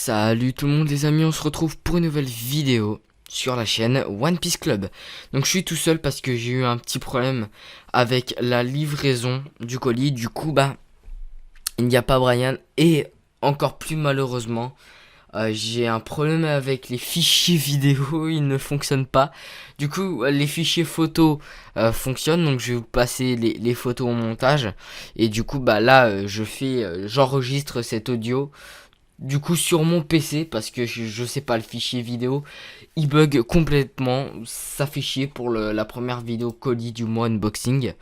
Salut tout le monde les amis, on se retrouve pour une nouvelle vidéo sur la chaîne One Piece Club. Donc je suis tout seul parce que j'ai eu un petit problème avec la livraison du colis. Du coup il n'y a pas Brian et encore plus malheureusement j'ai un problème avec les fichiers vidéo, ils ne fonctionnent pas. Du coup les fichiers photos fonctionnent, donc je vais vous passer les photos au montage. Et du coup là j'enregistre cet audio du coup sur mon PC parce que je sais pas, le fichier vidéo il bug complètement, ça fait chier pour la première vidéo colis du mois unboxing.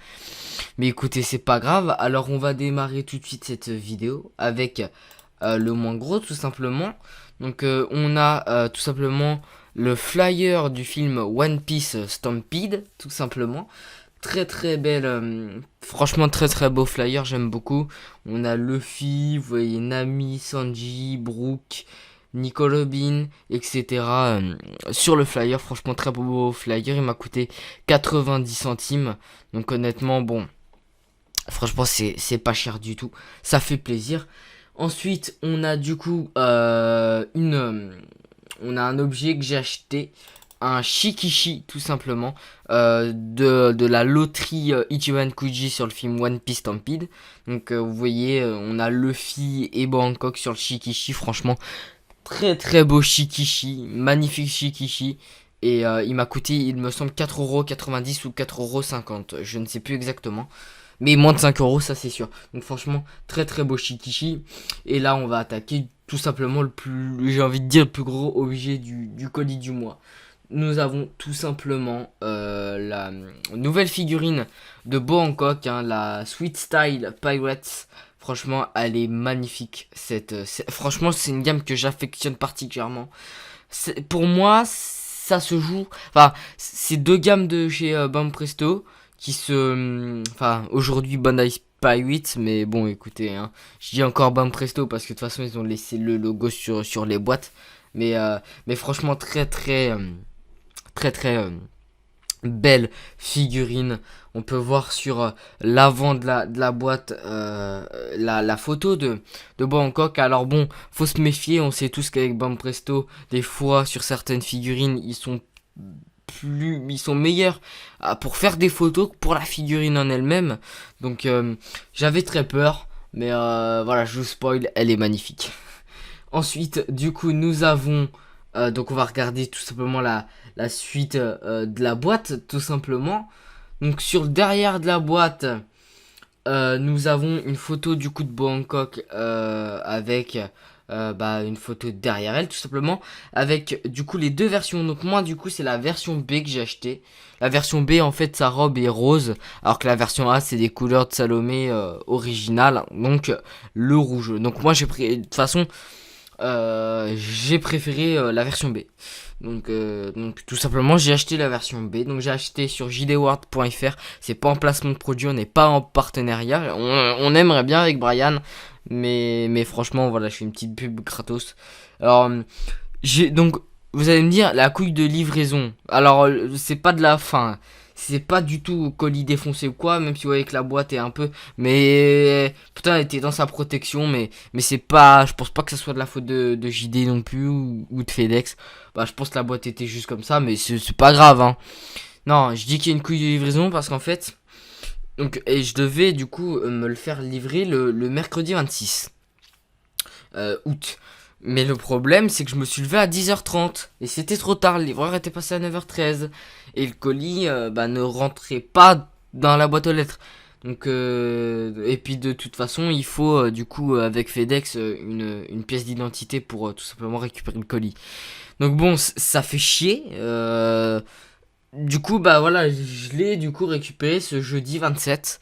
Mais écoutez, c'est pas grave, alors on va démarrer tout de suite cette vidéo avec le moins gros tout simplement. Donc on a tout simplement le flyer du film One Piece Stampede tout simplement. Très très belle, franchement très très beau flyer, j'aime beaucoup. On a Luffy, vous voyez Nami, Sanji, Brook, Nico Robin, etc. Sur le flyer, franchement très beau flyer, il m'a coûté 90 centimes. Donc honnêtement, bon, franchement c'est pas cher du tout, ça fait plaisir. Ensuite, on a du coup on a un objet que j'ai acheté, un Shikishi tout simplement, de la loterie Ichiban Kuji sur le film One Piece Stampede. Donc vous voyez, on a Luffy et Bangkok sur le Shikishi, franchement très très beau Shikishi, magnifique Shikishi. Et il m'a coûté, il me semble, 4,90€ ou 4,50€, je ne sais plus exactement. Mais moins de 5€, ça c'est sûr. Donc franchement, très très beau Shikishi. Et là, on va attaquer tout simplement le plus, j'ai envie de dire, le plus gros objet du colis du mois. Nous avons tout simplement la nouvelle figurine de Bangkok, hein, la Sweet Style Pirates. Franchement, elle est magnifique. Franchement, c'est une gamme que j'affectionne particulièrement. Pour moi, ça se joue. Enfin, c'est deux gammes de chez Bam Presto qui se. Enfin, aujourd'hui Bandai Pirates, mais bon, écoutez, hein, je dis encore Bam Presto parce que de toute façon, ils ont laissé le logo sur les boîtes. Mais franchement, très belle figurine. On peut voir sur l'avant de la boîte la photo de Bangkok. Alors bon, faut se méfier, on sait tous qu'avec Bam Presto, des fois sur certaines figurines, ils sont meilleurs pour faire des photos que pour la figurine en elle-même. Donc j'avais très peur, mais voilà, je vous spoil, elle est magnifique. Ensuite, du coup, nous avons donc on va regarder tout simplement la suite de la boîte, tout simplement. Donc sur le derrière de la boîte, nous avons une photo du coup de Bangkok avec une photo derrière elle, tout simplement. Avec du coup les deux versions. Donc moi du coup c'est la version B que j'ai acheté. La version B en fait sa robe est rose, alors que la version A c'est des couleurs de Salomé originales. Donc le rouge. Donc moi j'ai pris, de toute façon j'ai préféré la version B. Donc tout simplement j'ai acheté la version B. Donc j'ai acheté sur jdward.fr. C'est pas en placement de produit, on n'est pas en partenariat. On aimerait bien avec Brian, mais franchement voilà, je fais une petite pub gratos. Alors donc vous allez me dire la couille de livraison. Alors c'est pas de la fin. C'est pas du tout colis défoncé ou quoi, même si vous voyez que la boîte est un peu. Mais putain, elle était dans sa protection. Mais c'est pas. Je pense pas que ce soit de la faute de JD non plus ou de FedEx. Je pense que la boîte était juste comme ça, mais c'est pas grave, hein. Non, je dis qu'il y a une couille de livraison parce qu'en fait. Donc, et je devais du coup me le faire livrer le mercredi 26 août. Mais le problème, c'est que je me suis levé à 10h30 et c'était trop tard. Le livreur était passé à 9h13 et le colis ne rentrait pas dans la boîte aux lettres. Donc et puis de toute façon, il faut du coup avec FedEx une pièce d'identité pour tout simplement récupérer le colis. Donc bon, ça fait chier. Du coup, voilà, je l'ai du coup récupéré ce jeudi 27.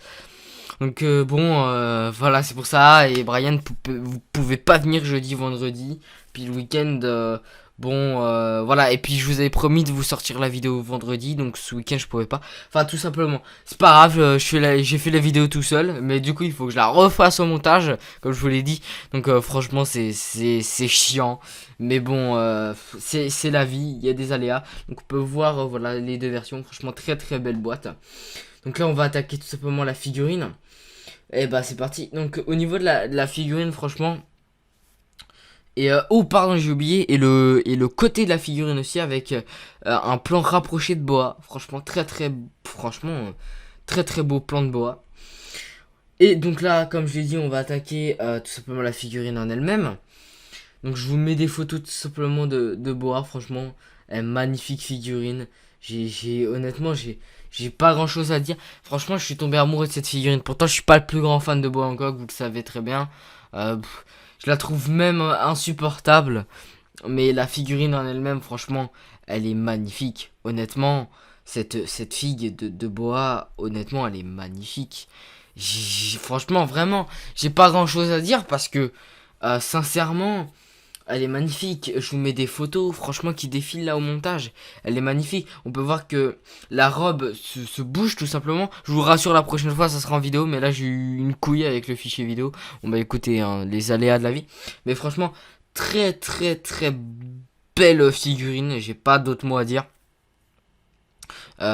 Donc voilà, c'est pour ça. Et Brian, vous pouvez pas venir jeudi, vendredi. Puis le week-end, voilà. Et puis je vous avais promis de vous sortir la vidéo vendredi. Donc ce week-end, je pouvais pas. Enfin, tout simplement. C'est pas grave, j'ai fait la vidéo tout seul. Mais du coup, il faut que je la refasse au montage, comme je vous l'ai dit. Donc franchement, c'est chiant. Mais bon, c'est la vie. Il y a des aléas. Donc on peut voir, voilà, les deux versions. Franchement, très belle boîte. Donc là, on va attaquer tout simplement la figurine. Et c'est parti. Donc au niveau de la figurine, franchement, Et oh pardon, j'ai oublié. Et le côté de la figurine aussi avec un plan rapproché de boa. Franchement très très beau plan de boa. Et donc là, comme je l'ai dit, on va attaquer tout simplement la figurine en elle-même. Donc je vous mets des photos tout simplement de boa. Franchement, magnifique figurine. Honnêtement, j'ai pas grand chose à dire. Franchement, je suis tombé amoureux de cette figurine. Pourtant, je suis pas le plus grand fan de Boa Hancock, vous le savez très bien. Je la trouve même insupportable. Mais la figurine en elle-même, franchement, elle est magnifique. Honnêtement, cette figue de Boa, honnêtement, elle est magnifique. Franchement, vraiment, j'ai pas grand chose à dire parce que, sincèrement, elle est magnifique. Je vous mets des photos, franchement, qui défilent là au montage. Elle est magnifique. On peut voir que la robe se bouge tout simplement. Je vous rassure, la prochaine fois, ça sera en vidéo. Mais là, j'ai eu une couille avec le fichier vidéo. On va écouter hein, les aléas de la vie. Mais franchement, très très très belle figurine. J'ai pas d'autres mots à dire.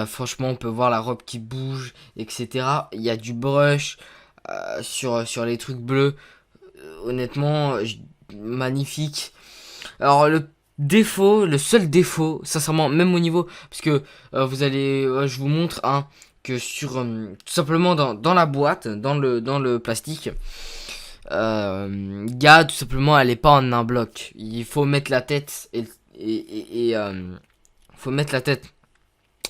Franchement, on peut voir la robe qui bouge, etc. Il y a du brush sur les trucs bleus. Honnêtement, magnifique. Alors le seul défaut, sincèrement, même au niveau, parce que vous allez, je vous montre hein, que sur tout simplement dans la boîte, dans le plastique, il y a tout simplement, elle est pas en un bloc. Il faut mettre la tête faut mettre la tête.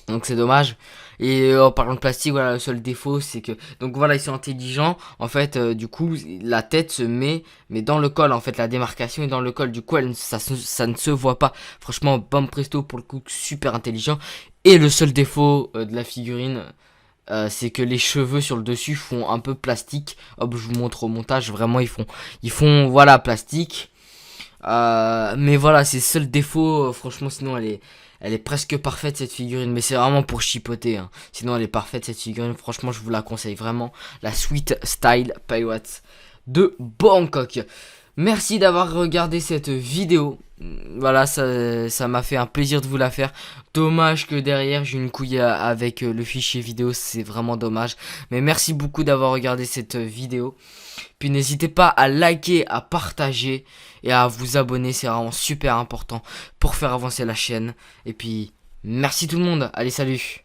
Donc c'est dommage. Et en parlant de plastique, voilà, le seul défaut c'est que donc voilà, ils sont intelligents. En fait, du coup, la tête se met mais dans le col en fait, la démarcation est dans le col. Du coup, ça ne se voit pas. Franchement, bam presto pour le coup, super intelligent. Et le seul défaut de la figurine c'est que les cheveux sur le dessus font un peu plastique. Hop, je vous montre au montage, vraiment ils font voilà, plastique. Mais voilà, c'est le seul défaut. Franchement, sinon elle est presque parfaite cette figurine. Mais c'est vraiment pour chipoter. Hein. Sinon, elle est parfaite cette figurine. Franchement, je vous la conseille vraiment. La Sweet Style Pirates de Bangkok. Merci d'avoir regardé cette vidéo. Voilà, ça m'a fait un plaisir de vous la faire. Dommage que derrière j'ai une couille avec le fichier vidéo, c'est vraiment dommage. Mais merci beaucoup d'avoir regardé cette vidéo. Puis n'hésitez pas à liker, à partager et à vous abonner, c'est vraiment super important pour faire avancer la chaîne. Et puis merci tout le monde, allez salut.